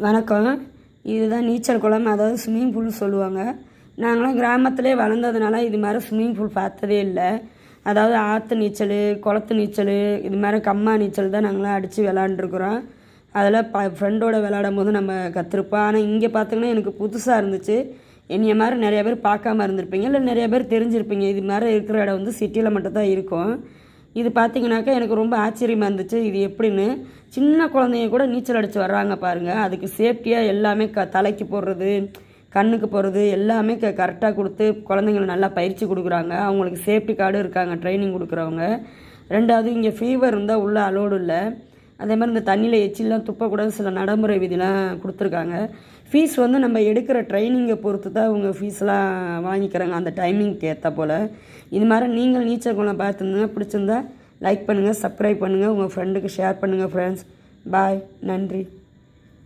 வணக்கம். இதுதான் நீச்சல் குளம், அதாவது ஸ்விம்மிங் பூல் சொல்லுவாங்க. நாங்களாம் கிராமத்திலே வளர்ந்ததுனால இது மாதிரி ஸ்விம்மிங் பூல் பார்த்ததே இல்லை. அதாவது ஆற்று நீச்சல், குளத்து நீச்சல், இது மாதிரி கம்மா நீச்சல் தான் நாங்களாம் அடித்து விளாண்டுருக்குறோம். அதில் ஃப்ரெண்டோட விளாடும் போது நம்ம கற்றுருப்போம். ஆனால் இங்கே பார்த்திங்கன்னா எனக்கு புதுசாக இருந்துச்சு. என்னைய மாதிரி நிறைய பேர் பார்க்காம இருந்திருப்பீங்க, இல்லை நிறைய பேர் தெரிஞ்சிருப்பீங்க. இது மாதிரி இருக்கிற இடம் வந்து சிட்டியில் மட்டும் தான் இருக்கும். இது பார்த்திங்கனாக்கா எனக்கு ரொம்ப ஆச்சரியமாக இருந்துச்சு. இது எப்படின்னு சின்ன குழந்தைங்க கூட நீச்சல் அடித்து வர்றாங்க பாருங்கள். அதுக்கு சேஃப்டியாக எல்லாமே தலைக்கு போடுறது, கண்ணுக்கு போடுறது எல்லாமே கரெக்டாக கொடுத்து குழந்தைங்களை நல்லா பயிற்சி கொடுக்குறாங்க. அவங்களுக்கு சேஃப்டி கார்டும் இருக்காங்க, ட்ரைனிங் கொடுக்குறவங்க. ரெண்டாவது இங்கே ஃபீவர் இருந்தால் உள்ளே அலோடு இல்லை. அதே மாதிரி இந்த தண்ணியில் எச்சிலாம் துப்பக்கூடாது, சில நடைமுறை விதிலாம் கொடுத்துருக்காங்க. ஃபீஸ் வந்து நம்ம எடுக்கிற ட்ரைனிங்கை பொறுத்து தான் அவங்க ஃபீஸ்லாம் வாங்கிக்கிறாங்க, அந்த டைமிங்க்கு ஏற்ற போல். இது மாதிரி நீங்கள் நீச்சல் குளம் பார்த்துருந்தீங்க, பிடிச்சிருந்தா லைக் பண்ணுங்கள், சப்ஸ்கிரைப் பண்ணுங்கள், உங்கள் ஃப்ரெண்டுக்கு ஷேர் பண்ணுங்கள் ஃப்ரெண்ட்ஸ். பாய், நன்றி.